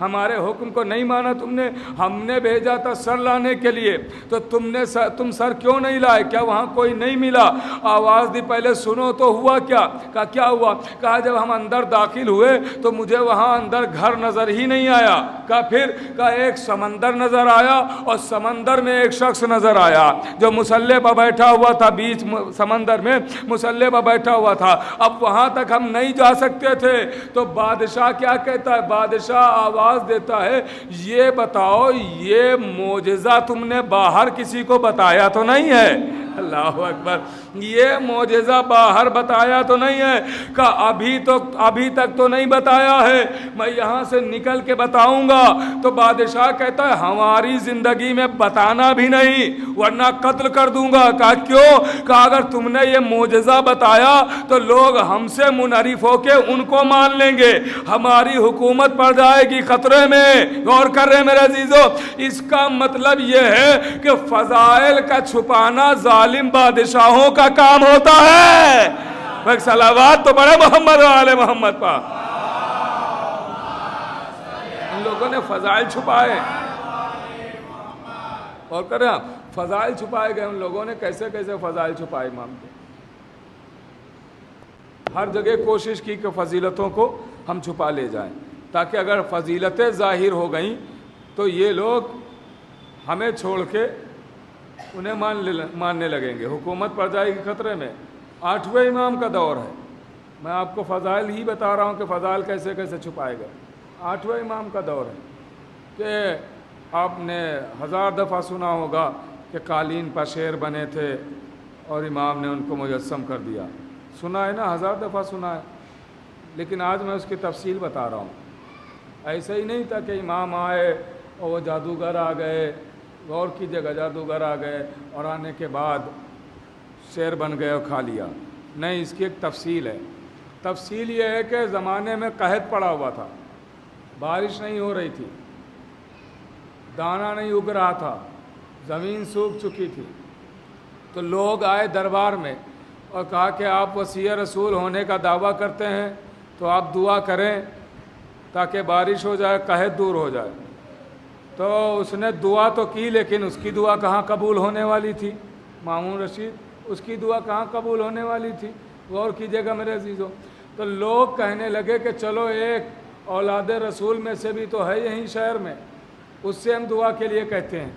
ہمارے حکم کو نہیں مانا تم نے. ہم نے بھیجا تھا سر لانے کے لیے تو تم سر کیوں نہیں لائے؟ کیا وہاں کوئی نہیں ملا؟ آواز دی پہلے سنو تو ہوا کیا؟ کہا کیا ہوا؟ کہا جب ہم اندر داخل ہوئے تو مجھے وہاں اندر گھر نظر ہی نہیں آیا. کہا پھر؟ کہا ایک سمندر نظر آیا اور سمندر میں ایک شخص نظر آیا جو مسلح پر بیٹھا ہوا تھا، بیچ سمندر میں مسلح پر بیٹھا ہوا تھا. اب وہاں تک ہم نہیں جا سکتے تھے تو بادشاہ کیا کہتا ہے؟ بادشاہ آواز دیتا ہے یہ بتاؤ یہ معجزہ تم نے باہر کسی کو بتایا تو نہیں ہے؟ اللہ اکبر. یہ معجزہ باہر بتایا تو نہیں ہے؟ کہ ابھی تک تو نہیں بتایا ہے، میں یہاں سے نکل کے بتاؤں گا. تو بادشاہ کہتا ہے ہماری زندگی میں بتانا بھی نہیں ورنہ قتل کر دوں گا. کہا کیوں؟ کہا اگر تم نے یہ معجزہ بتایا تو لوگ ہم سے منحرف ہو کے ان کو مان لیں گے، ہماری حکومت پڑ جائے گی خطرے میں. غور کر رہے میرے عزیزو، اس کا مطلب یہ ہے کہ فضائل کا چھپانا ظالم بادشاہوں کا کام ہوتا ہے. ایک صلوات تو بڑے محمد و آل محمد پا. ان لوگوں نے فضائل چھپائے اور کر رہے ہیں فضائل چھپائے گئے. ان لوگوں نے کیسے کیسے فضائل چھپائے امام کے. ہر جگہ کوشش کی کہ فضیلتوں کو ہم چھپا لے جائیں تاکہ اگر فضیلتیں ظاہر ہو گئیں تو یہ لوگ ہمیں چھوڑ کے انہیں ماننے لگیں گے، حکومت پڑ جائے گی خطرے میں. 8ویں امام کا دور ہے. میں آپ کو فضائل ہی بتا رہا ہوں کہ فضائل کیسے کیسے چھپائے گئے. 8ویں امام کا دور ہے کہ آپ نے 1000 دفعہ سنا ہوگا کہ قالین پر شیر بنے تھے اور امام نے ان کو مجسم کر دیا. سنا ہے نا، 1000 دفعہ سنا ہے. لیکن آج میں اس کی تفصیل بتا رہا ہوں. ایسا ہی نہیں تھا کہ امام آئے اور وہ جادوگر آ گئے. غور کیجیے گا، جادوگر آ گئے اور آنے کے بعد شیر بن گئے اور کھا لیا. نہیں، اس کی ایک تفصیل ہے. تفصیل یہ ہے کہ زمانے میں قحط پڑا ہوا تھا، بارش نہیں ہو رہی تھی، دانہ نہیں اگ رہا تھا، زمین سوکھ چکی تھی. تو لوگ آئے دربار میں اور کہا کہ آپ وصی رسول ہونے کا دعویٰ کرتے ہیں تو آپ دعا کریں تاکہ بارش ہو جائے، قحط دور ہو جائے. تو اس نے دعا تو کی لیکن اس کی دعا کہاں قبول ہونے والی تھی؟ مامون رشید، اس کی دعا کہاں قبول ہونے والی تھی؟ غور کیجیے گا میرے عزیزوں. تو لوگ کہنے لگے کہ چلو ایک اولاد رسول میں سے بھی تو ہے یہیں شہر میں، اس سے ہم دعا کے لیے کہتے ہیں.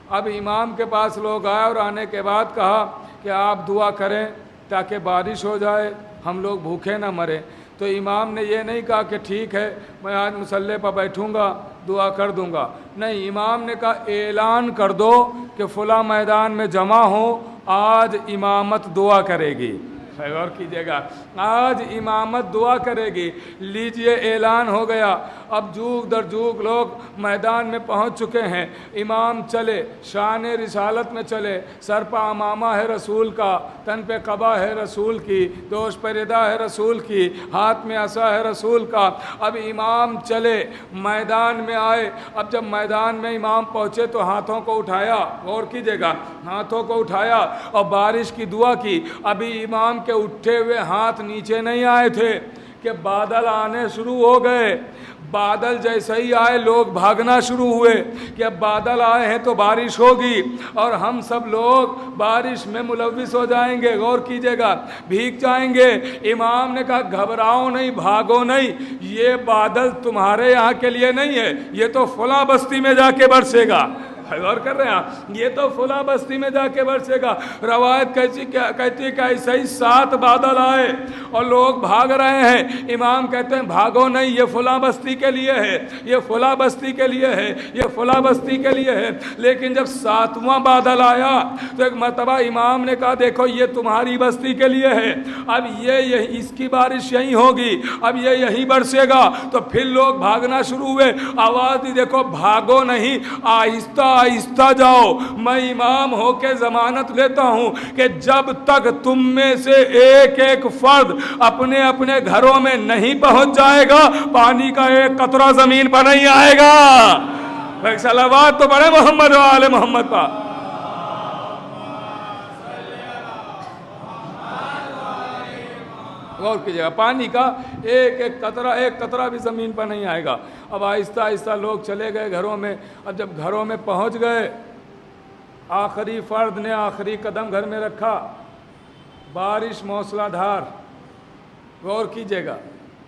اب امام کے پاس لوگ آئے اور آنے کے بعد کہا کہ آپ دعا کریں تاکہ بارش ہو جائے، ہم لوگ بھوکے نہ مریں. تو امام نے یہ نہیں کہا کہ ٹھیک ہے میں آج مصلی پر بیٹھوں گا دعا کر دوں گا. نہیں، امام نے کہا اعلان کر دو کہ فلاں میدان میں جمع ہو، آج امامت دعا کرے گی. غور کیجیے گا، آج امامت دعا کرے گی. لیجئے اعلان ہو گیا. اب جوگ در جوگ لوگ میدان میں پہنچ چکے ہیں. امام چلے، شان رسالت میں چلے، سر پہ امامہ ہے رسول کا، تن پہ قبا ہے رسول کی، دوش پہ ردا ہے رسول کی، ہاتھ میں عصا ہے رسول کا. اب امام چلے، میدان میں آئے. اب جب میدان میں امام پہنچے تو ہاتھوں کو اٹھایا. غور کیجیے گا، ہاتھوں کو اٹھایا اور بارش کی دعا کی. ابھی امام کے اٹھے ہوئے ہاتھ نیچے نہیں آئے تھے کہ بادل آنے شروع ہو گئے. بادل جیسے ہی آئے لوگ بھاگنا شروع ہوئے کہ اب بادل آئے ہیں تو بارش ہوگی اور ہم سب لوگ بارش میں ملوث ہو جائیں گے. غور کیجیے گا، بھیگ جائیں گے. امام نے کہا گھبراؤ نہیں، بھاگو نہیں، یہ بادل تمہارے یہاں کے لیے نہیں ہے، یہ تو فلاں بستی میں جا کے برسے گا. غور کر رہے ہیں، یہ تو فلاں بستی میں جا کے برسے گا. روایت کہتی ہے کہ ایسے ہی 7 بادل آئے اور لوگ بھاگ رہے ہیں. امام کہتے ہیں بھاگو نہیں، یہ فلاں بستی کے لیے ہے، یہ فلاں بستی کے لیے ہے، یہ فلاں بستی کے لیے ہے. لیکن جب 7واں بادل آیا تو ایک مرتبہ امام نے کہا دیکھو یہ تمہاری بستی کے لیے ہے، اب یہ اس کی بارش یہیں ہوگی، اب یہ یہیں برسے گا. تو پھر لوگ بھاگنا شروع ہوئے. آواز دی دیکھو بھاگو نہیں، آہستہ آہستہ جاؤ. میں امام ہو کے ضمانت لیتا ہوں کہ جب تک تم میں سے ایک ایک فرد اپنے اپنے گھروں میں نہیں پہنچ جائے گا پانی کا ایک قطرہ زمین پر نہیں آئے گا. ایک صلوات تو بڑے محمد و آل محمد پا. غور کیجیے گا، پانی کا ایک ایک قطرہ بھی زمین پر نہیں آئے گا۔ اب آہستہ آہستہ لوگ چلے گئے گھروں میں۔ اب جب گھروں میں پہنچ گئے، آخری فرد نے آخری قدم گھر میں رکھا، بارش موسلا دھار، غور کیجیے گا،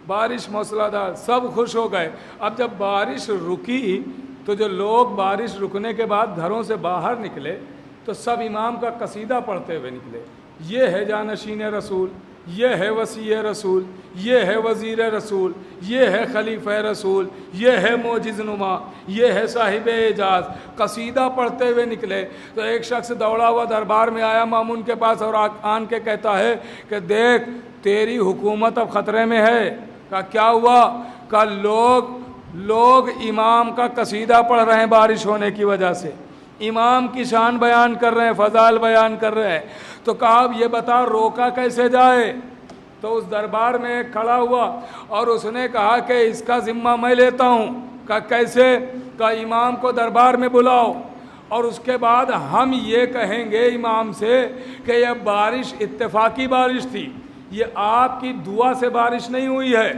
بارش موسلا دھار، سب خوش ہو گئے۔ اب جب بارش رکی تو جو لوگ بارش رکنے کے بعد گھروں سے باہر نکلے تو سب امام کا قصیدہ پڑھتے ہوئے نکلے۔ یہ ہے جانشین رسول، یہ ہے وصی رسول، یہ ہے وزیر رسول، یہ ہے خلیفہ رسول، یہ ہے معجز نما، یہ ہے صاحب اعجاز۔ قصیدہ پڑھتے ہوئے نکلے تو ایک شخص دوڑا ہوا دربار میں آیا مامون کے پاس اور آن کے کہتا ہے کہ دیکھ تیری حکومت اب خطرے میں ہے۔ کہا کیا ہوا؟ کہا لوگ امام کا قصیدہ پڑھ رہے ہیں بارش ہونے کی وجہ سے، امام کی شان بیان کر رہے ہیں، فضائل بیان کر رہے ہیں۔ تو کہا اب یہ بتا روکا کیسے جائے؟ تو اس دربار میں ایک کھڑا ہوا اور اس نے کہا کہ اس کا ذمہ میں لیتا ہوں۔ کہا کیسے؟ کہا امام کو دربار میں بلاؤ اور اس کے بعد ہم یہ کہیں گے امام سے کہ یہ بارش اتفاقی بارش تھی، یہ آپ کی دعا سے بارش نہیں ہوئی ہے،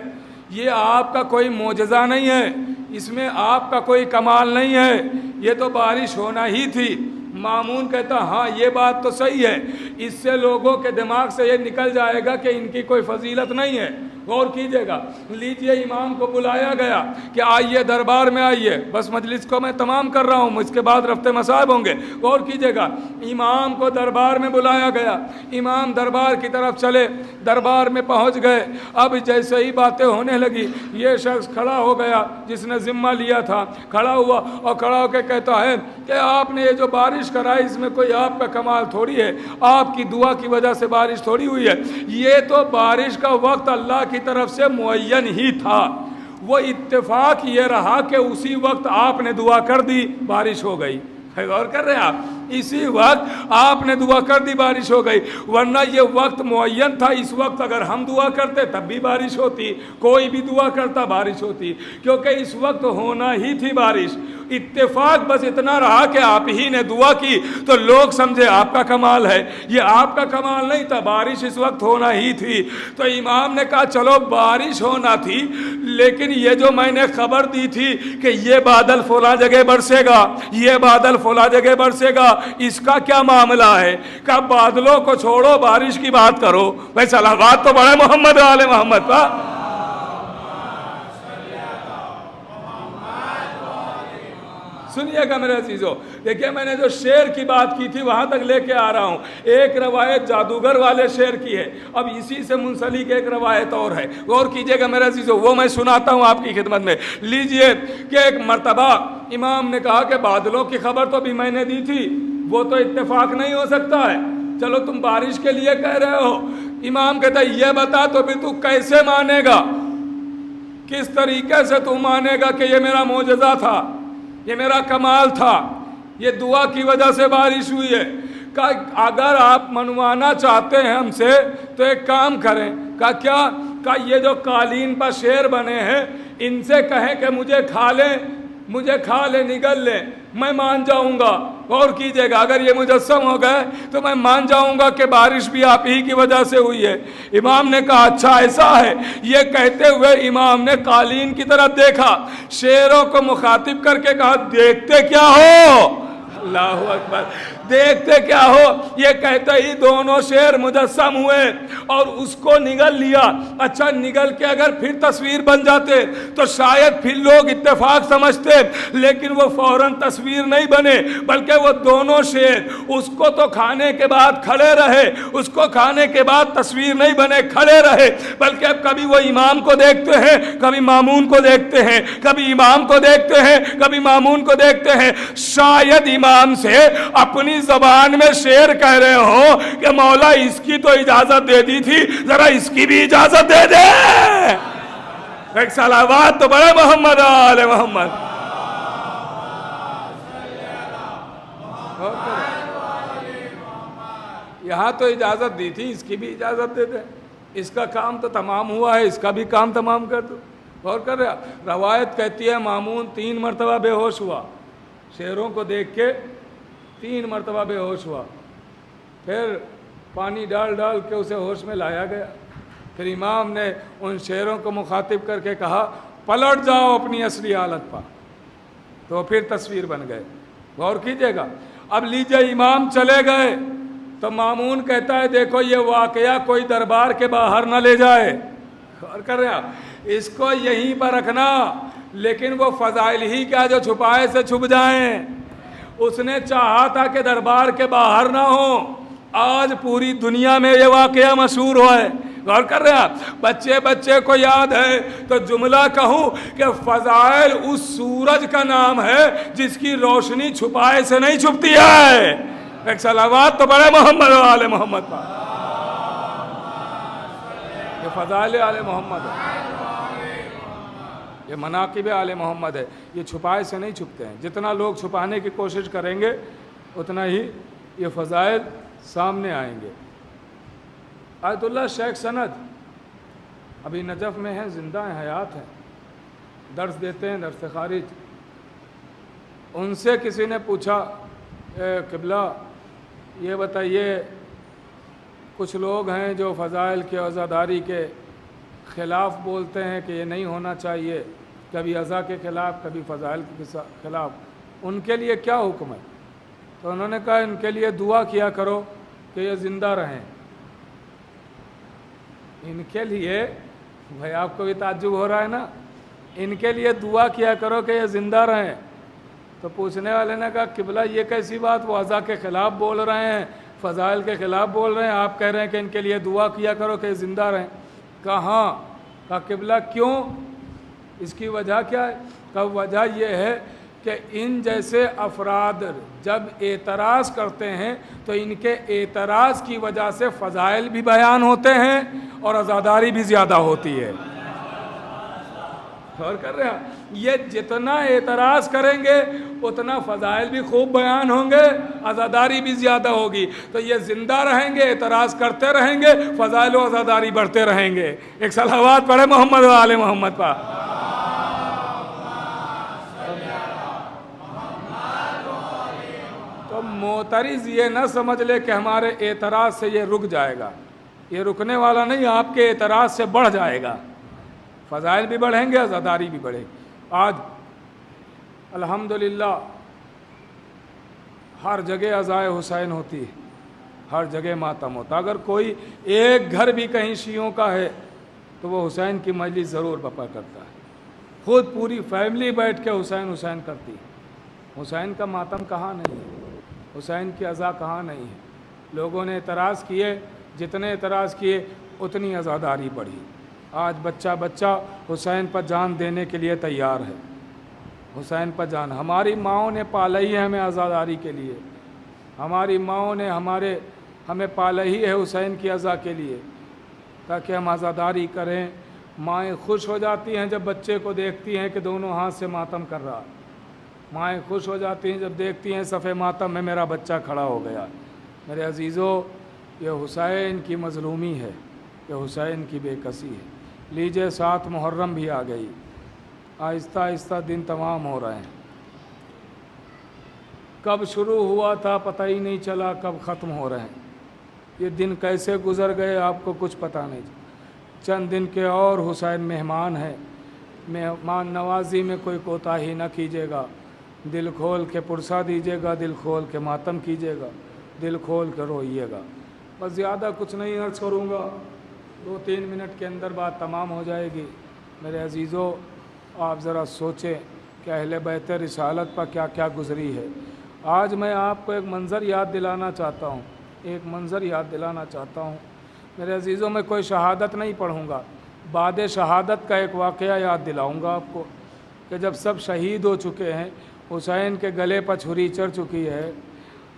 یہ آپ کا کوئی معجزہ نہیں ہے، اس میں آپ کا کوئی کمال نہیں ہے، یہ تو بارش ہونا ہی تھی۔ مامون کہتا ہاں یہ بات تو صحیح ہے، اس سے لوگوں کے دماغ سے یہ نکل جائے گا کہ ان کی کوئی فضیلت نہیں ہے۔ غور کیجئے گا، لیجئے امام کو بلایا گیا کہ آئیے دربار میں آئیے، بس مجلس کو میں تمام کر رہا ہوں، اس کے بعد رفتے مصائب ہوں گے۔ غور کیجئے گا، امام کو دربار میں بلایا گیا، امام دربار کی طرف چلے، دربار میں پہنچ گئے۔ اب جیسے ہی باتیں ہونے لگی یہ شخص کھڑا ہو گیا جس نے ذمہ لیا تھا، کھڑا ہوا اور کھڑا ہو کے کہتا ہے کہ آپ نے یہ جو بارش کرائی اس میں کوئی آپ کا کمال تھوڑی ہے، آپ کی دعا کی وجہ سے بارش تھوڑی ہوئی ہے، یہ تو بارش کا وقت اللہ کی طرف سے معین ہی تھا، وہ اتفاق یہ رہا کہ اسی وقت آپ نے دعا کر دی بارش ہو گئی۔ غور کر رہے ہیں آپ، اسی وقت آپ نے دعا کر دی بارش ہو گئی، ورنہ یہ وقت معین تھا، اس وقت اگر ہم دعا کرتے تب بھی بارش ہوتی، کوئی بھی دعا کرتا بارش ہوتی، کیونکہ اس وقت ہونا ہی تھی بارش۔ اتفاق بس اتنا رہا کہ آپ ہی نے دعا کی تو لوگ سمجھے آپ کا کمال ہے، یہ آپ کا کمال نہیں تھا، بارش اس وقت ہونا ہی تھی۔ تو امام نے کہا چلو بارش ہونا تھی، لیکن یہ جو میں نے خبر دی تھی کہ یہ بادل فلاں جگہ برسے گا، یہ بادل فلاں جگہ برسے گا، اس کا کیا معاملہ ہے؟ کہ بادلوں کو چھوڑو بارش کی بات کرو۔ بھائی صلوات تو بڑھے محمد آل محمد کا۔ سنیے گا میرے عزیزو، دیکھیں میں نے جو شعر کی بات کی تھی وہاں تک لے کے آ رہا ہوں۔ ایک روایت جادوگر والے شعر کی ہے، اب اسی سے منسلک ایک روایت اور ہے، غور کیجئے گا میرے عزیزو، وہ میں سناتا ہوں آپ کی خدمت میں۔ لیجئے کہ ایک مرتبہ امام نے کہا کہ بادلوں کی خبر تو بھی میں نے دی تھی، وہ تو اتفاق نہیں ہو سکتا ہے، چلو تم بارش کے لیے کہہ رہے ہو۔ امام کہتا ہے یہ بتا تو بھی تو کیسے مانے گا، کس طریقے سے تو مانے گا کہ یہ میرا معجزہ تھا، یہ میرا کمال تھا، یہ دعا کی وجہ سے بارش ہوئی ہے۔ کہ اگر آپ منوانا چاہتے ہیں ہم سے تو ایک کام کریں۔ کیا یہ جو قالین پر شعر بنے ہیں ان سے کہیں کہ مجھے کھا لیں نگل لیں، میں مان جاؤں گا۔ غور کیجئے گا، اگر یہ مجسم ہو گئے تو میں مان جاؤں گا کہ بارش بھی آپ ہی کی وجہ سے ہوئی ہے۔ امام نے کہا اچھا ایسا ہے۔ یہ کہتے ہوئے امام نے قالین کی طرف دیکھا، شعروں کو مخاطب کر کے کہا دیکھتے کیا ہو؟ اللہ اکبر، دیکھتے کیا ہو؟ یہ کہتے ہی دونوں شعر مجسم ہوئے اور اس کو نگل لیا۔ اچھا نگل کے اگر پھر تصویر بن جاتے تو شاید پھر لوگ اتفاق سمجھتے، لیکن وہ فوراً تصویر نہیں بنے، بلکہ وہ دونوں شعر اس کو تو کھانے کے بعد کھڑے رہے، اس کو کھانے کے بعد تصویر نہیں بنے، کھڑے رہے، بلکہ اب کبھی وہ امام کو دیکھتے ہیں، کبھی مامون کو دیکھتے ہیں، کبھی امام کو دیکھتے ہیں، کبھی مامون کو دیکھتے ہیں۔ شاید امام سے اپنی زبان میں شعر کہہ رہے ہو کہ مولا اس کی تو اجازت دے دی تھی، ذرا اس کی بھی اجازت دے دے۔ ایک صلوات تو بڑے محمد آل محمد۔ یہاں تو اجازت دی تھی، اس کی بھی اجازت دے دے، اس کا کام تو تمام ہوا ہے، اس کا بھی کام تمام کر دو۔ غور کر رہے، روایت کہتی ہے مامون 3 مرتبہ بے ہوش ہوا، شعروں کو دیکھ کے 3 مرتبہ بے ہوش ہوا، پھر پانی ڈال ڈال کے اسے ہوش میں لایا گیا، پھر امام نے ان شیروں کو مخاطب کر کے کہا پلٹ جاؤ اپنی اصلی حالت پر، تو پھر تصویر بن گئے۔ غور کیجئے گا۔ اب لیجئے امام چلے گئے تو مامون کہتا ہے دیکھو یہ واقعہ کوئی دربار کے باہر نہ لے جائے، غور کر رہے ہیں، اس کو یہیں پر رکھنا، لیکن وہ فضائل ہی کیا جو چھپائے سے چھپ جائیں۔ اس نے چاہا تھا کہ دربار کے باہر نہ ہو، آج پوری دنیا میں یہ واقعہ مشہور ہوا ہے۔ غور کر رہے ہیں، بچے کو یاد ہے تو جملہ کہوں کہ فضائل اس سورج کا نام ہے جس کی روشنی چھپائے سے نہیں چھپتی ہے۔ ایک صلوات تو پڑھے محمد و آل محمد پر۔ یہ فضائل آل محمد ہے، یہ مناقب آل محمد ہے، یہ چھپائے سے نہیں چھپتے ہیں۔ جتنا لوگ چھپانے کی کوشش کریں گے اتنا ہی یہ فضائل سامنے آئیں گے۔ آیت اللہ شیخ سند ابھی نجف میں ہیں، زندہ ہیں، حیات ہیں، درس دیتے ہیں، درس خارج۔ ان سے کسی نے پوچھا اے قبلہ یہ بتائیے کچھ لوگ ہیں جو فضائل کے عزاداری کے خلاف بولتے ہیں کہ یہ نہیں ہونا چاہیے، کبھی عزا کے خلاف کبھی فضائل کے خلاف، ان کے لیے کیا حکم ہے؟ تو انہوں نے کہا ان کے لیے دعا کیا کرو کہ یہ زندہ رہیں۔ ان کے لیے، بھائی آپ کو بھی تعجب ہو رہا ہے نا، ان کے لیے دعا کیا کرو کہ یہ زندہ رہیں۔ تو پوچھنے والے نے کہا قبلہ یہ کیسی بات، وہ عزا کے خلاف بول رہے ہیں، فضائل کے خلاف بول رہے ہیں، آپ کہہ رہے ہیں کہ ان کے لیے دعا کیا کرو کہ زندہ رہیں۔ کہاں؟ کہا قبلہ کیوں؟ اس کی وجہ کیا ہے؟ کہا وجہ یہ ہے کہ ان جیسے افراد جب اعتراض کرتے ہیں تو ان کے اعتراض کی وجہ سے فضائل بھی بیان ہوتے ہیں اور عزاداری بھی زیادہ ہوتی ہے۔ غور کر رہے ہیں، یہ جتنا اعتراض کریں گے اتنا فضائل بھی خوب بیان ہوں گے، عزاداری بھی زیادہ ہوگی۔ تو یہ زندہ رہیں گے، اعتراض کرتے رہیں گے، فضائل و عزاداری بڑھتے رہیں گے۔ ایک صلوات پڑھے محمد و آل محمد پر۔ تو معترض یہ نہ سمجھ لے کہ ہمارے اعتراض سے یہ رک جائے گا، یہ رکنے والا نہیں، آپ کے اعتراض سے بڑھ جائے گا، فضائل بھی بڑھیں گے، عزاداری بھی بڑھے گی۔ آج الحمدللہ ہر جگہ عزائے حسین ہوتی ہے، ہر جگہ ماتم ہوتا۔ اگر کوئی ایک گھر بھی کہیں شیعوں کا ہے تو وہ حسین کی مجلس ضرور برپا کرتا ہے، خود پوری فیملی بیٹھ کے حسین حسین کرتی ہے۔ حسین کا ماتم کہاں نہیں ہے، حسین کی عزا کہاں نہیں ہے۔ لوگوں نے اعتراض کیے، جتنے اعتراض کیے اتنی عزاداری بڑھی۔ آج بچہ حسین پر جان دینے کے لیے تیار ہے، حسین پر جان۔ ہماری ماؤں نے پالا ہی ہے ہمیں عزاداری کے لیے، ہماری ماؤں نے ہمیں پالا ہی ہے حسین کی عزا کے لیے، تاکہ ہم عزاداری کریں۔ مائیں خوش ہو جاتی ہیں جب بچے کو دیکھتی ہیں کہ دونوں ہاتھ سے ماتم کر رہا، مائیں خوش ہو جاتی ہیں جب دیکھتی ہیں صف ماتم میں میرا بچہ کھڑا ہو گیا۔ میرے عزیزو، یہ حسین کی مظلومی ہے، یہ حسین کی بے کسی ہے۔ لیجئے 7 محرم بھی آ گئی، آہستہ آہستہ دن تمام ہو رہے ہیں۔ کب شروع ہوا تھا پتہ ہی نہیں چلا، کب ختم ہو رہے ہیں۔ یہ دن کیسے گزر گئے آپ کو کچھ پتہ نہیں۔ چند دن کے اور حسین مہمان ہیں، مہمان نوازی میں کوئی کوتاہی نہ کیجیے گا، دل کھول کے پرسہ دیجیے گا، دل کھول کے ماتم کیجیے گا، دل کھول کے روئیے گا۔ بس زیادہ کچھ نہیں عرض کروں گا، 2-3 منٹ کے اندر بات تمام ہو جائے گی۔ میرے عزیزو، آپ ذرا سوچیں کہ اہل بیت رسالت پر کیا کیا گزری ہے۔ آج میں آپ کو ایک منظر یاد دلانا چاہتا ہوں، ایک منظر یاد دلانا چاہتا ہوں۔ میرے عزیزوں، میں کوئی شہادت نہیں پڑھوں گا، بعد شہادت کا ایک واقعہ یاد دلاؤں گا آپ کو کہ جب سب شہید ہو چکے ہیں، حسین کے گلے پر چھری چڑھ چکی ہے،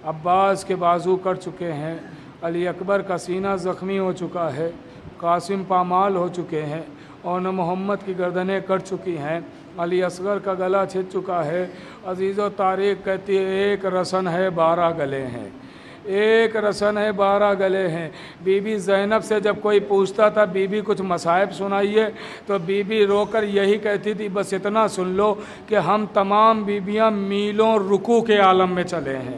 عباس کے بازو کٹ چکے ہیں، علی اکبر کا سینہ زخمی ہو چکا ہے، قاسم پامال ہو چکے ہیں، اور محمد کی گردنیں کٹ چکی ہیں، علی اصغر کا گلا چھٹ چکا ہے۔ عزیز و تاریخ کہتی ہے ایک رسن ہے 12 گلے ہیں، ایک رسن ہے 12 گلے ہیں۔ بی بی زینب سے جب کوئی پوچھتا تھا بی بی کچھ مصائب سنائیے تو بی بی رو کر یہی کہتی تھی بس اتنا سن لو کہ ہم تمام بیویاں میلوں رکوع کے عالم میں چلے ہیں۔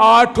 8